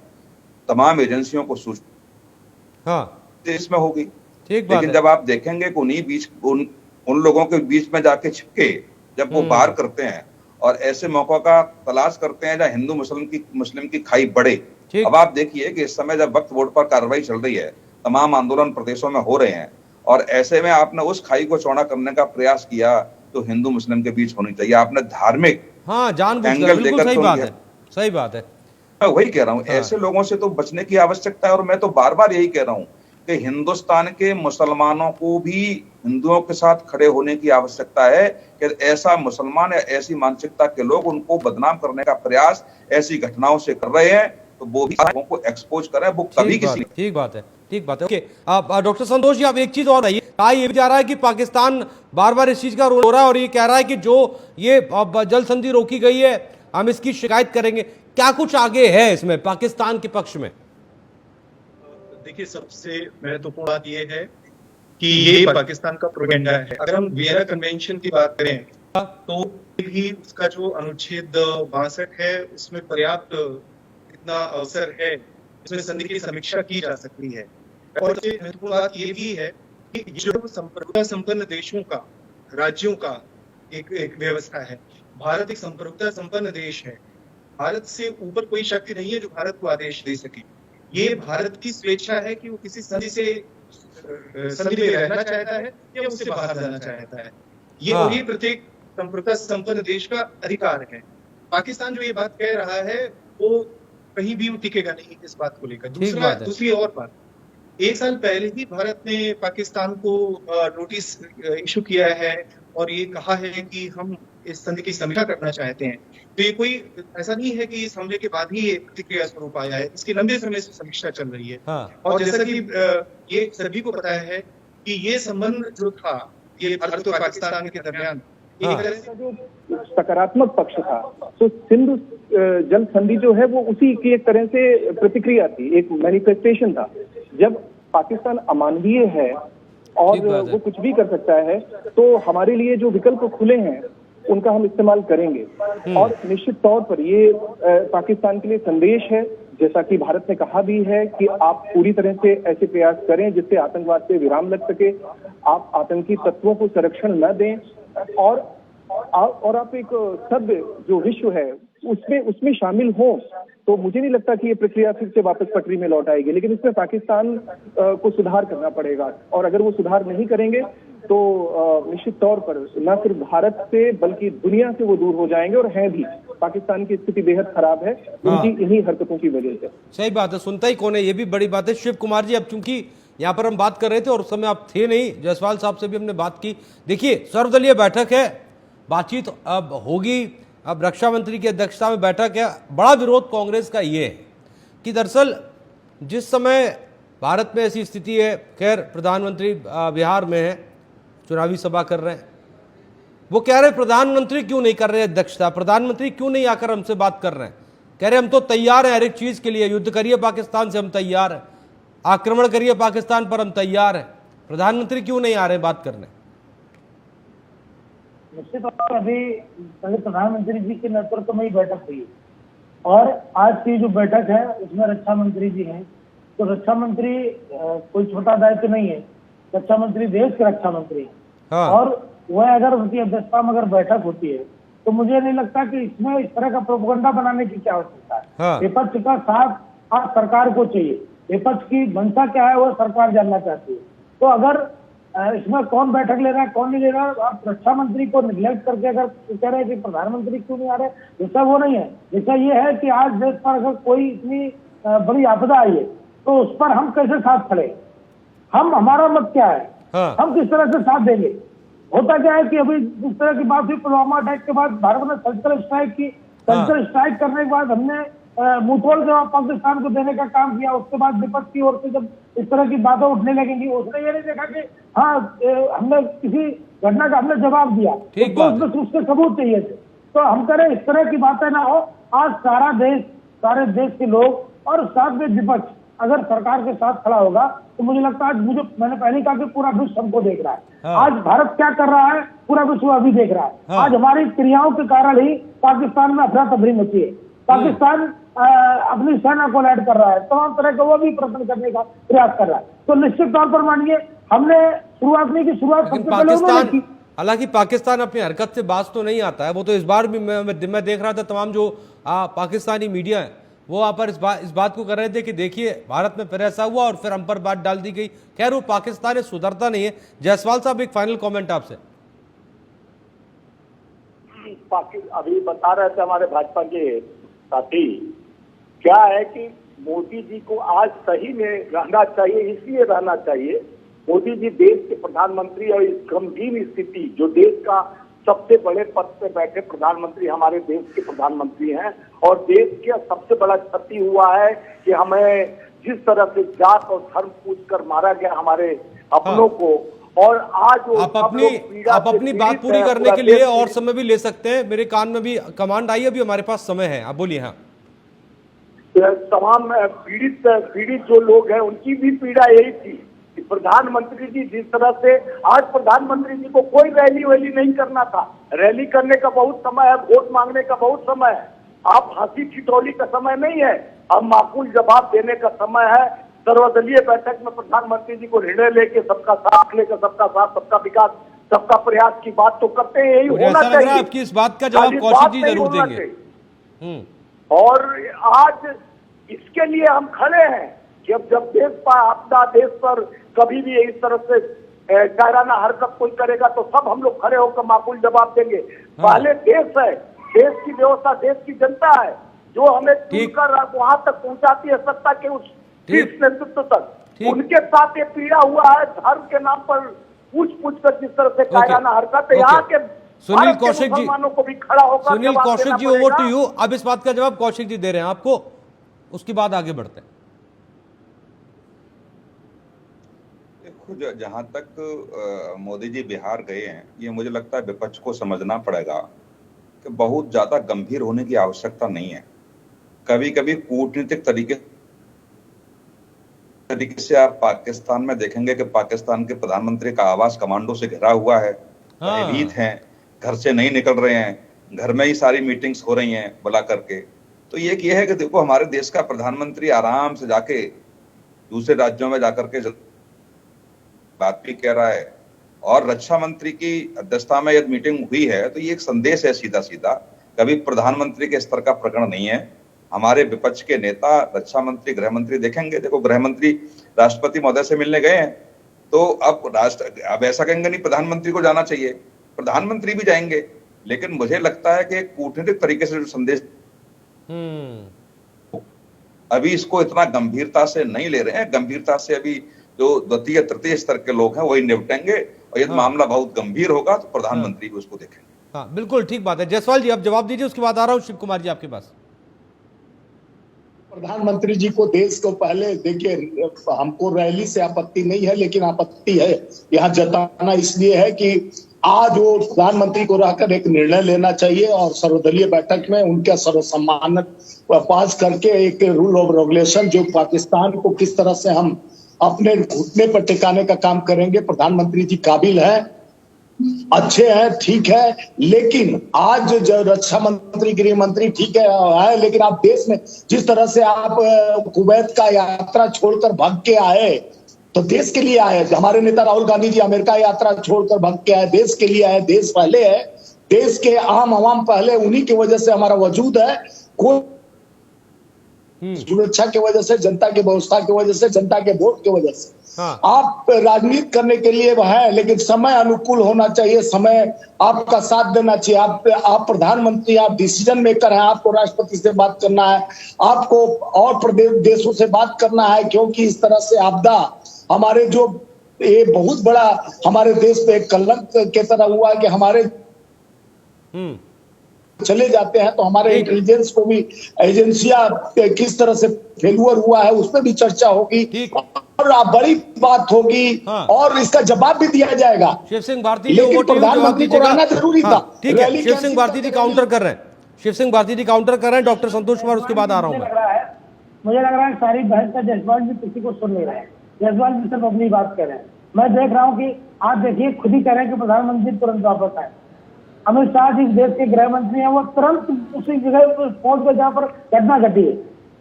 तमाम एजेंसियों को सूचना देश में होगी। लेकिन जब आप देखेंगे कि उन लोगों के बीच में जाके छिपके जब वो बाहर करते हैं और ऐसे मौकों का तलाश करते हैं जहाँ हिंदू मुस्लिम की खाई बढ़े। अब आप देखिए कि इस समय जब वक्फ बोर्ड पर कार्रवाई चल रही है, तमाम आंदोलन प्रदेशों में हो रहे हैं और ऐसे में आपने उस खाई को चौड़ा करने का प्रयास किया तो हिंदू मुस्लिम के बीच होनी चाहिए। आपने धार्मिक हाँ जानबूझकर, एंगल बिल्कुल लेकर सही बात है, सही बात है। मैं वही कह रहा हूँ, ऐसे लोगों से तो बचने की आवश्यकता है। और मैं तो बार बार यही कह रहा हूँ कि हिंदुस्तान के मुसलमानों को भी हिंदुओं के साथ खड़े होने की आवश्यकता है कि ऐसा मुसलमान या ऐसी मानसिकता के लोग उनको बदनाम करने का प्रयास ऐसी घटनाओं से कर रहे हैं तो वो भी लोगों को एक्सपोज करें। वो कभी किसी ठीक बात है, ठीक बात है। ओके, आप डॉक्टर संतोष जी, आप एक चीज और बताइए, कहा ये भी जा रहा है कि पाकिस्तान बार बार इस चीज का रोल हो रहा है और ये कह रहा है कि जो ये जल संधि रोकी गई है हम इसकी शिकायत करेंगे। क्या कुछ आगे है इसमें पाकिस्तान के पक्ष में? देखिए, सबसे महत्वपूर्ण बात यह है कि ये पाकिस्तान का प्रोपेगेंडा है। अगर हम वियना कन्वेंशन की बात करें तो भी उसका जो अनुच्छेद 62 है उसमें पर्याप्त इतना अवसर है, इसमें संधि की समीक्षा की जा सकती है। और सबसे महत्वपूर्ण बात ये भी है कि जो संप्रभुता संपन्न देशों का, राज्यों का एक व्यवस्था है। भारत एक संप्रभुता संपन्न देश है। भारत से ऊपर कोई शक्ति नहीं है जो भारत को आदेश दे सके। ये भारत की स्वेच्छा है कि वो किसी संधि में रहना चाहता है या उससे बाहर जाना चाहता है। ये वही प्रत्येक संप्रभुता संपन्न देश का अधिकार है। पाकिस्तान जो ये बात कह रहा है वो कहीं भी टिकेगा नहीं इस बात को लेकर। दूसरी और बात, 1 साल पहले ही भारत ने पाकिस्तान को नोटिस इशू किया है और ये कहा है कि हम इस संधि की समीक्षा करना चाहते हैं। तो ये कोई ऐसा नहीं है कि इस हमले के बाद ही ये प्रतिक्रिया स्वरूप आया है, इसकी लंबे समय से समीक्षा चल रही है। और जैसा कि ये सभी को पता है कि ये संबंध जो था ये भारत और पाकिस्तान के दरमियान एक तरह से जो सकारात्मक पक्ष था, तो सिंधु जल संधि जो है वो उसी की एक तरह से प्रतिक्रिया थी, एक मैनिफेस्टेशन था। जब पाकिस्तान अमानवीय है और वो कुछ भी कर सकता है तो हमारे लिए जो विकल्प खुले हैं उनका हम इस्तेमाल करेंगे। और निश्चित तौर पर ये पाकिस्तान के लिए संदेश है, जैसा कि भारत ने कहा भी है कि आप पूरी तरह से ऐसे प्रयास करें जिससे आतंकवाद पे विराम लग सके, आप आतंकी तत्वों को संरक्षण न दें और आप एक सभ्य जो विश्व है उसमें शामिल हो। तो मुझे नहीं लगता कि ये प्रक्रिया फिर से वापस पटरी में लौट आएगी, लेकिन इसमें पाकिस्तान को सुधार करना पड़ेगा। और अगर वो सुधार नहीं करेंगे तो निश्चित तौर पर न सिर्फ भारत से बल्कि दुनिया से वो दूर हो जाएंगे। और हैं भी, पाकिस्तान की स्थिति बेहद खराब है उनकी इन्हीं हरकतों की वजह से। सही बात है, सुनता ही कौन है, ये भी बड़ी बात है। शिव कुमार जी, अब चूंकि यहाँ पर हम बात कर रहे थे और उस समय आप थे नहीं, जायसवाल साहब से भी हमने बात की। देखिए, सर्वदलीय बैठक है, बातचीत अब होगी, अब रक्षा मंत्री की अध्यक्षता में बैठक है। बड़ा विरोध कांग्रेस का ये है कि दरअसल जिस समय भारत में ऐसी स्थिति है, खैर प्रधानमंत्री बिहार में है, चुनावी सभा कर रहे हैं, वो कह रहे प्रधानमंत्री क्यों नहीं कर रहे अध्यक्षता, प्रधानमंत्री क्यों नहीं आकर हमसे बात कर रहे हैं। कह रहे हम तो तैयार हैं हर एक चीज के लिए, युद्ध करिए पाकिस्तान से हम तैयार हैं, आक्रमण करिए पाकिस्तान पर हम तैयार हैं, प्रधानमंत्री क्यों नहीं आ रहे बात करने। निश्चित तौर पर अभी प्रधानमंत्री जी के नेतृत्व में ही बैठक हुई और आज की जो बैठक है उसमें रक्षा मंत्री जी हैं। तो रक्षा मंत्री कोई छोटा दायित्व नहीं है, रक्षा मंत्री देश के रक्षा मंत्री हैं। और वह अगर उनकी अध्यक्षता में अगर बैठक होती है तो मुझे नहीं लगता कि इसमें इस तरह का प्रोपेगेंडा बनाने की क्या आवश्यकता है। विपक्ष का साथ आज सरकार को चाहिए, विपक्ष की मंशा क्या है वह सरकार जानना चाहती है। तो अगर इसमें कौन बैठक ले रहा है कौन नहीं ले रहा है, आप रक्षा मंत्री को निगलेक्ट करके अगर कह रहे हैं कि प्रधानमंत्री क्यों नहीं आ रहे, जैसा वो नहीं है। जैसा ये है कि आज देश पर अगर कोई इतनी बड़ी आपदा आई है तो उस पर हम कैसे साथ खड़े, हम हमारा मत क्या है, हम किस तरह से साथ देंगे। होता क्या है कि अभी इस तरह की बात हुई, पुलवामा अटैक के बाद भारत ने सर्जिकल स्ट्राइक की, सर्जिकल स्ट्राइक करने के बाद हमने मुंहतोड़ जवाब पाकिस्तान को देने का काम किया। उसके बाद विपक्ष की ओर से जब इस तरह की बातें उठने लगेंगी, उसने ये नहीं देखा कि हाँ हमने किसी घटना का हमने जवाब दिया, तो उसके सबूत चाहिए थे। तो हम करें इस तरह की बातें ना हो। आज सारा देश, सारे देश के लोग और साथ में विपक्ष अगर सरकार के साथ खड़ा होगा तो मुझे लगता है, मैंने पहले कहा कि पूरा विश्व हमको देख रहा है। आज भारत क्या कर रहा है पूरा विश्व अभी देख रहा है। आज हमारी क्रियाओं के कारण ही पाकिस्तान में अफरा तफरी मची है। पाकिस्तान अपनी सेना को लैंड कर रहा है, तमाम तरह का वो भी प्रश्न करने का प्रयास कर रहा है। तो निश्चित तौर पर मानिए हमने शुरुआत नहीं की, शुरुआत सबसे पहले उन्होंने की। हालांकि पाकिस्तान अपनी हरकत से बाज तो नहीं आता है, वो तो इस बार भी मैं देख रहा था तमाम जो पाकिस्तानी मीडिया है वो वहां पर इस बात को कर रहे थे कि देखिए भारत में फिर ऐसा हुआ और फिर हम पर बात डाल दी गई। खैर वो पाकिस्तान है, सुधरता नहीं है। जायसवाल साहब एक फाइनल कमेंट आपसे। अभी बता रहे थे हमारे भाजपा के साथी, क्या है कि मोदी जी को आज सही में रहना चाहिए, इसलिए रहना चाहिए मोदी जी देश के प्रधानमंत्री और इस गंभीर स्थिति, जो देश का सबसे बड़े पद पे बैठे प्रधानमंत्री हमारे देश के प्रधानमंत्री हैं, और देश का सबसे बड़ा क्षति हुआ है कि हमें जिस तरह से जात और धर्म पूछ कर मारा गया हमारे अपनों को, और आज वो आप अपनी बात पूरी करने के लिए और समय भी ले सकते हैं। मेरे कान में भी कमांड आई, अभी हमारे पास समय है, आप बोलिए। हाँ, तमाम पीड़ित जो लोग हैं उनकी भी पीड़ा यही थी कि प्रधानमंत्री जी जिस तरह से, आज प्रधानमंत्री जी को कोई रैली वैली नहीं करना था। रैली करने का बहुत समय है, वोट मांगने का बहुत समय है, आप हंसी ठिठोली का समय नहीं है, अब माकूल जवाब देने का समय है। सर्वदलीय बैठक में प्रधानमंत्री जी को निर्णय लेके सबका साथ लेकर, सबका साथ, सबका विकास, सबका प्रयास की बात तो करते हैं, यही होना चाहिए। आपकी इस बात का जवाब कौशिक जी जरूर देंगे। और आज इसके लिए हम खड़े हैं कि जब देश पर आपदा, देश पर कभी भी इस तरह से कायराना हरकत कोई करेगा तो सब हम लोग खड़े होकर माकूल जवाब देंगे। पहले देश है, देश की व्यवस्था, देश की जनता है जो हमें चुनकर वहां तक पहुंचाती है, सत्ता के उस नेतृत्व तक। उनके साथ ये पीड़ा हुआ है, धर्म के नाम पर पूछ कर जिस तरह से कायराना हरकत है। यहाँ के सुनील कौशिक जी, को भी खड़ा होकर, Sunil Kaushik ji, over to you. अब इस बात का जवाब कौशिक जी दे रहे हैं आपको, उसके बाद आगे बढ़ते हैं। देखो, जहां तक मोदी जी बिहार गए हैं, ये मुझे लगता है विपक्ष को समझना पड़ेगा कि बहुत ज्यादा गंभीर होने की आवश्यकता नहीं है। कभी कभी कूटनीतिक तरीके से आप पाकिस्तान में देखेंगे कि पाकिस्तान के प्रधानमंत्री का आवास कमांडो से घिरा हुआ है, भयभीत हैं, घर से नहीं निकल रहे हैं, घर में ही सारी मीटिंग्स हो रही हैं बुला करके। तो ये है कि देखो, हमारे देश का प्रधानमंत्री आराम से जाके दूसरे राज्यों में जाकर के बात भी कह रहा है, और रक्षा मंत्री की अध्यक्षता में यदि मीटिंग हुई है तो ये एक संदेश है सीधा सीधा, कभी प्रधानमंत्री के स्तर का प्रकरण नहीं है। हमारे विपक्ष के नेता, रक्षा मंत्री, गृह मंत्री, देखेंगे, देखो गृह मंत्री राष्ट्रपति महोदय से मिलने गए हैं, तो अब ऐसा कहेंगे नहीं प्रधानमंत्री को जाना चाहिए, प्रधानमंत्री भी जाएंगे। लेकिन मुझे लगता है कि कूटनीतिक तरीके से जो संदेश अभी इसको इतना गंभीरता से नहीं ले रहे हैं। गंभीरता से अभी जो द्वितीय तृतीय स्तर के लोग हैं वही निपटेंगे, और यदि मामला बहुत गंभीर होगा तो प्रधानमंत्री भी उसको देखेंगे। हाँ, बिल्कुल ठीक बात है। जायसवाल जी, अब जवाब दीजिए, उसके बाद आ रहा हूं शिव कुमार जी आपके पास। प्रधानमंत्री जी को, देश को पहले देखिए, हमको रैली से आपत्ति नहीं है, लेकिन आपत्ति है यहाँ जताना इसलिए है कि आज वो प्रधानमंत्री को रहकर एक निर्णय लेना चाहिए और सर्वदलीय बैठक में उनका सर्वसम्मान पास करके एक रूल ऑफ रेगुलेशन, जो पाकिस्तान को किस तरह से हम अपने घुटने पर टिकाने का काम करेंगे। प्रधानमंत्री जी काबिल है, अच्छे हैं, ठीक है, लेकिन आज जो रक्षा मंत्री, गृह मंत्री ठीक है, लेकिन आप देश में जिस तरह से आप कुवैत का यात्रा छोड़कर भाग के आए, तो देश के लिए आए। हमारे नेता राहुल गांधी जी अमेरिका यात्रा छोड़कर भाग के आए, देश के लिए आए। देश पहले है, देश के आम आवाम पहले, उन्हीं की वजह से हमारा वजूद है। कोई सुरक्षा की वजह से, जनता की व्यवस्था की वजह से, जनता के वोट की वजह से। हाँ। आप राजनीति करने के लिए है, लेकिन समय अनुकूल होना चाहिए, समय आपका साथ देना चाहिए। आप प्रधानमंत्री, आप डिसीजन मेकर हैं, आपको राष्ट्रपति से बात करना है, आपको और प्रदेश देशों से बात करना है, क्योंकि इस तरह से आपदा हमारे जो ये बहुत बड़ा हमारे देश पे एक कलंक के तरह हुआ कि हमारे चले जाते हैं, तो हमारे इंटेलिजेंस को भी एजेंसियां किस तरह से फेल्यूर हुआ है उस पर भी चर्चा होगी और बड़ी बात होगी। हाँ। और इसका जवाब भी दिया जाएगा। शिव सिंह भारती जी, प्रधानमंत्री को रहना जरूरी था। ठीक है, शिव सिंह भारती जी काउंटर कर रहे हैं, शिव सिंह भारती जी काउंटर कर रहे हैं। डॉक्टर संतोष कुमार, उसके बाद आ रहा हूँ। मुझे लग रहा है सारी बहस का जायसवाल जी किसी को सुन नहीं रहे हैं, जायसवाल जी सिर्फ अपनी बात कर रहे हैं। मैं देख रहा हूँ कि आप देखिए, खुद ही कह रहे हैं कि प्रधानमंत्री तुरंत वापस आए। अमित शाह जी देश के गृह मंत्री हैं, वो तुरंत उसी जगह पहुंच गए जहाँ पर घटना घटी है।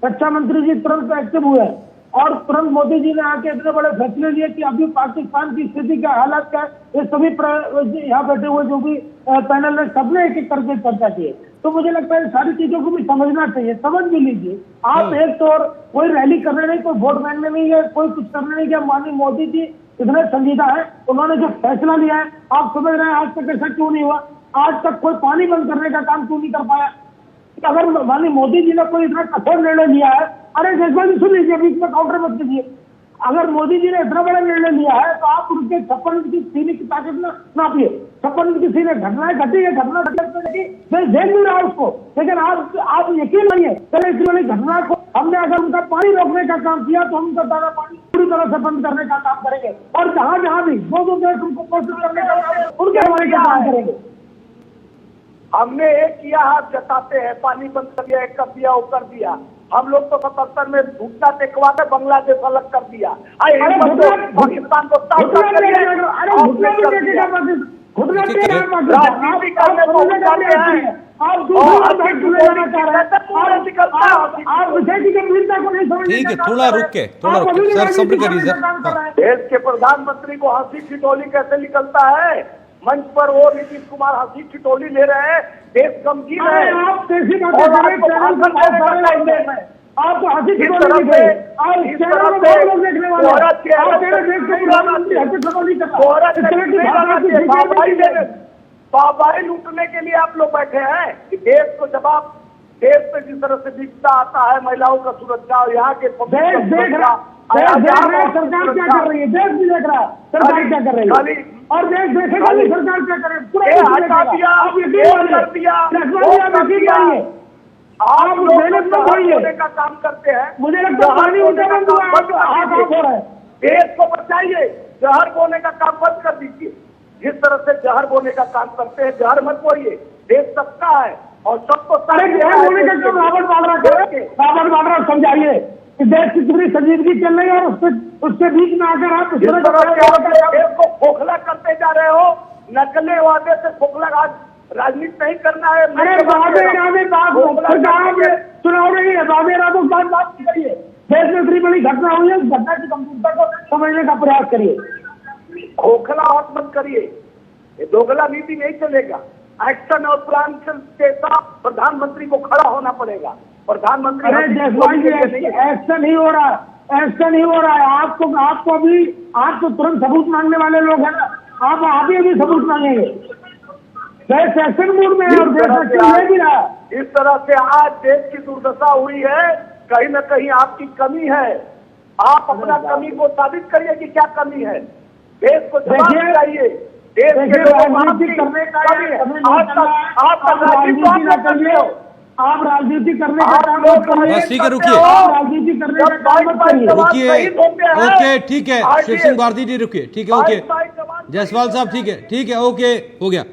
रक्षा मंत्री जी तुरंत एक्टिव हुए और तुरंत मोदी जी ने आके इतने बड़े फैसले लिए कि अभी पाकिस्तान की स्थिति क्या, हालात क्या है, ये सभी यहाँ बैठे हुए जो भी पैनल है, सबने एक एक करके चर्चा की है। तो मुझे लगता है सारी चीजों को भी समझना चाहिए। समझ भी लीजिए आप, एक तो और कोई रैली करने नहीं, कोई वोट मांगने नहीं है, कोई कुछ करने नहीं है। माननीय मोदी जी इतने संजीदा है, उन्होंने जो फैसला लिया है आप समझ रहे हैं आज तक ऐसा क्यों नहीं हुआ? आज तक कोई पानी बंद करने का काम क्यों नहीं कर पाया? अगर माननीय मोदी जी ने कोई इतना कठोर निर्णय लिया है, अरे जसवाल जी सुन लीजिए, बीच में काउंटर मत कीजिए। अगर मोदी जी ने इतना बड़ा निर्णय लिया है तो आप उनके 56 इंच की सीने की ताकत ना नापिए। 56 इंच की सीने घटनाएं घटी है, घटना मैं देख नहीं रहा उसको, लेकिन आप यकीन नहीं है चले इस वाली घटना को हमने अगर उनका पानी रोकने का काम किया तो हम उनका दाना पानी पूरी तरह से बंद करने का काम करेंगे। और जहां जहां भी दो देश उनको कोशिश करने का काम उनके हमारे का काम करेंगे। हमने एक किया, आप जताते हैं पानी बंद कर दिया, एक कर दिया, वो कर दिया। हम लोग तो 77 में घुटना टेकवा के बांग्लादेश अलग कर दिया। पाकिस्तान को राजनीति करने को उतारते हैं। ठीक है, थोड़ा रुक के सर, सब्र करिए सर। देश के प्रधानमंत्री को हंसी ठिठोली कैसे निकलता है? मंच पर वो नीतीश कुमार हंसी ठिठोली ले रहे हैं, देश गमगीन है। आप कैसी बात कर रहे हैं? आप तो हंसी ठिठोली देखने वाले बाबाई लूटने के लिए आप लोग बैठे हैं कि देश को जवाब, देश पे जिस तरह से दिखता आता है महिलाओं का सुरक्षा और यहाँ के सरकार क्या कर रही है, देश भी देख रहा है सरकार क्या कर रही है, और देश देखेगा भी सरकार क्या कर रही है। आप मेहनत में होने का काम करते हैं। मुझे लगता है पानी हो रहा है। देश को बचाइए, जहर बोने का काम बंद कर दीजिए। जिस तरह से जहर बोने का काम करते हैं, जहर मत बोइए। देश सबका है और सबको जहर बोने का काम रॉबर्ट वाड्रा समझाइए कि देश की कितनी संजीदगी चल रही है और उसके बीच में आकर आप देश को खोखला करते जा रहे हो। नकले वादे से खोखला, आज राजनीति नहीं करना है। अरे बाबे इरादे चुनाव नहीं है, बाबे इरादों की बात करिए। देश में इतनी बड़ी घटना हुई है, उस घटना की गंभीरता को समझने का प्रयास करिए। खोखला बात मत करिए, ये दोगला नीति नहीं चलेगा। एक्शन और प्लान के साथ प्रधानमंत्री को खड़ा होना पड़ेगा। प्रधानमंत्री एक्शन ही हो रहा है, एक्शन ही हो रहा है। आपको अभी आप तो तुरंत सबूत मांगने वाले लोग हैं ना, आप अभी सबूत मांगेंगे। देश एक्शन मूड में है और देश एक्शन ले भी रहा है। इस तरह से आज देश की दुर्दशा हुई है, कहीं न कहीं आपकी कमी है। आप अपना कमी को साबित करिए कि क्या कमी है। देश को जवाब चाहिए। देश के राजनीति करने का आप राजनीति करने का काम मत करिए। बस ठीक है, रुकिए, राजनीति करने का काम मत करिए। रुकिए, ओके, ठीक है, शिव सिंह भारती जी रुकिए, ठीक है, ओके, जायसवाल साहब ठीक है, ओके, हो गया।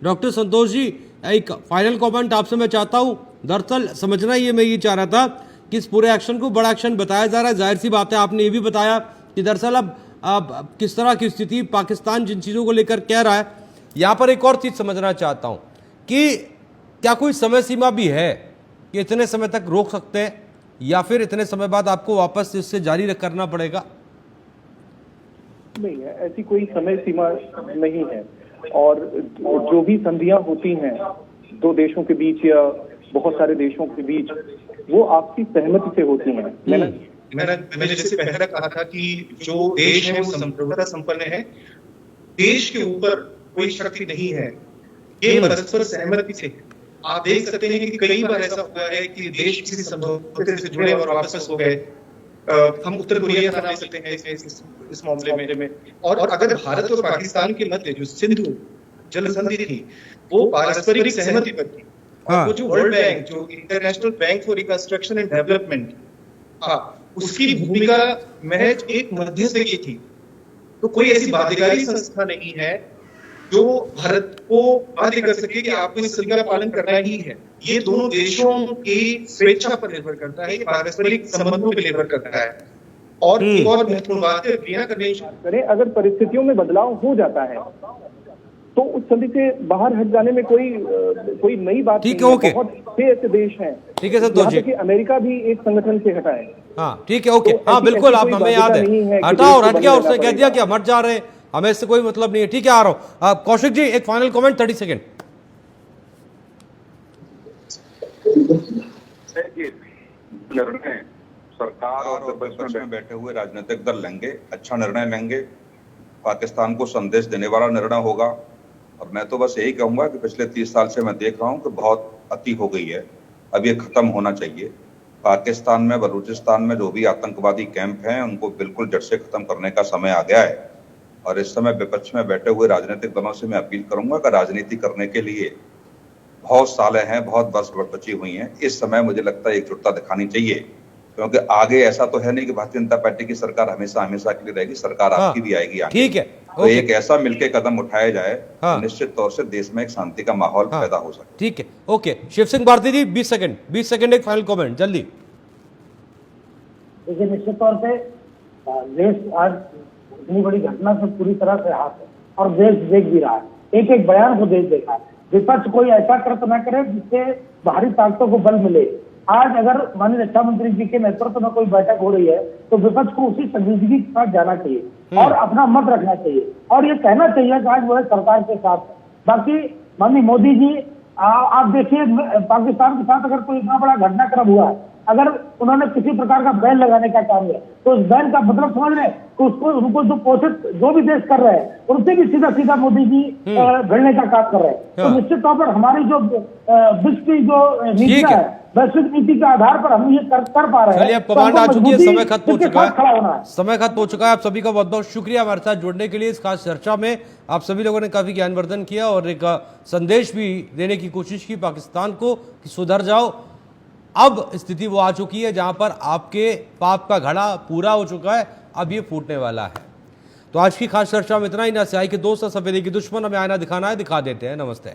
डॉक्टर संतोष जी, एक फाइनल कमेंट आपसे मैं चाहता हूं। दरअसल समझना मैं ये चाह रहा था कि इस पूरे एक्शन को बड़ा एक्शन बताया जा रहा है। जाहिर सी बात है, आपने ये भी बताया कि दरअसल अब किस तरह की स्थिति पाकिस्तान जिन चीज़ों को लेकर कह रहा है। यहाँ पर एक और चीज़ समझना चाहता हूँ कि क्या कोई समय सीमा भी है कि इतने समय तक रोक सकते हैं या फिर इतने समय बाद आपको वापस इससे जारी करना पड़ेगा? नहीं है, ऐसी कोई समय सीमा नहीं है। और जो भी संधियां होती हैं दो देशों के बीच या बहुत सारे देशों के बीच, वो आपसी सहमति से होती हैं। मैंने जैसे पहले कहा था कि जो देश है वो संप्रभुता संपन्न है, देश के ऊपर कोई शक्ति नहीं है, ये परस्पर सहमति से। आप देख सकते हैं कि कई बार ऐसा हुआ है कि देश किसी समझौते से जुड़े और वापस हो गए। हम उत्तर कोरिया का नाम ले सकते हैं इस मामले में। और अगर भारत और पाकिस्तान के मध्य जो सिंधु जल संधि थी वो पारस्परिक सहमति पर थी। हाँ। वो जो वर्ल्ड बैंक, जो international bank for reconstruction and development, उसकी भूमिका महज एक मध्यस्थता की थी। तो कोई ऐसी बाध्यकारी संस्था नहीं है जो भारत को बाध्य कर सके कि आपको इस संधि का पालन करना ही है। ये दोनों देशों की स्वेच्छा पर निर्भर करता है, पारस्परिक संबंधों पर निर्भर करता है। और एक और महत्वपूर्ण बात है, क्रिया करने अगर परिस्थितियों में बदलाव हो जाता है तो उस संधि से बाहर हट जाने में कोई नई बात नहीं है। ओके। बहुत से ऐसे देश हैं, ठीक है सर, कि अमेरिका भी एक संगठन से हटा है। हाँ ठीक है, ओके, हाँ बिल्कुल, आप हमें याद है, हटा और हट गया, उसने कह दिया कि हम हट जा रहे हैं, हमें इससे कोई मतलब नहीं है। ठीक है, आ रहा हूं। कौशिक जी, एक फाइनल कमेंट, 30 सेकेंड। निर्णय सरकार और विपक्ष में बैठे हुए राजनीतिक दल लेंगे, अच्छा निर्णय लेंगे, पाकिस्तान को संदेश देने वाला निर्णय होगा। और मैं तो बस यही कहूंगा कि पिछले 30 साल से मैं देख रहा हूं कि बहुत अति हो गई है, अब ये खत्म होना चाहिए। पाकिस्तान में, बलूचिस्तान में जो भी आतंकवादी कैंप हैं उनको बिल्कुल जड़ से खत्म करने का समय आ गया है। और इस समय विपक्ष में बैठे हुए राजनीतिक दलों से मैं अपील करूंगा कि राजनीति करने के लिए बहुत सालें हैं, बहुत वर्ष बची हुई हैं। इस समय मुझे लगता है एकजुटता दिखानी चाहिए, क्योंकि आगे ऐसा तो है नहीं कि भारतीय जनता पार्टी की सरकार हमेशा हमेशा के लिए रहेगी, सरकार आपकी भी आएगी आगे। ठीक है, तो एक ऐसा मिलके कदम उठाया जाए तो निश्चित तौर से देश में एक शांति का माहौल पैदा हो सके। ठीक है, ओके। शिव सिंह भारती जी 20 सेकंड एक फाइनल कमेंट जल्दी। देखिए, निश्चित तौर से देश आज इतनी बड़ी घटना से पूरी तरह से हाथ है और देश देख भी रहा है, एक एक बयान को देश देखा है। विपक्ष कोई ऐसा कृत्य न करे जिससे बाहरी ताकतों को बल मिले। आज अगर माननीय रक्षा मंत्री जी के नेतृत्व में कोई बैठक हो रही है तो विपक्ष को उसी संजीदगी के साथ जाना चाहिए और अपना मत रखना चाहिए और ये कहना चाहिए कि आज वो सरकार के साथ है। बाकी माननीय मोदी जी, आप देखिए, पाकिस्तान के साथ अगर कोई इतना बड़ा घटनाक्रम हुआ है, अगर उन्होंने किसी प्रकार का बैन लगाने का काम किया तो उस बैन का मतलब समझ रहे हैं तो उसको उनको जो पोषित जो भी देश कर रहे हैं उनसे भी सीधा सीधा मोदी जी भिड़ने का काम कर रहे हैं। तो निश्चित तौर पर हमारी जो विश्व की जो नीतियां है, वैश्विक नीति के आधार पर हम ये कर पा रहे हैं। चलिए, अब कमांड आ चुकी है, समय खत्म हो चुका है, समय खत्म हो चुका है। आप सभी का बहुत बहुत शुक्रिया हमारे साथ जुड़ने के लिए। इस खास चर्चा में आप सभी लोगों ने काफी ज्ञानवर्धन किया और एक संदेश भी देने की कोशिश की पाकिस्तान को कि सुधर जाओ। अब स्थिति वो आ चुकी है जहां पर आपके पाप का घड़ा पूरा हो चुका है, अब ये फूटने वाला है। तो आज की खास चर्चा में इतना ही। ना स्याही के दोस्त, सफेदे की दुश्मन, हमें आईना दिखाना है, दिखा देते हैं। नमस्ते।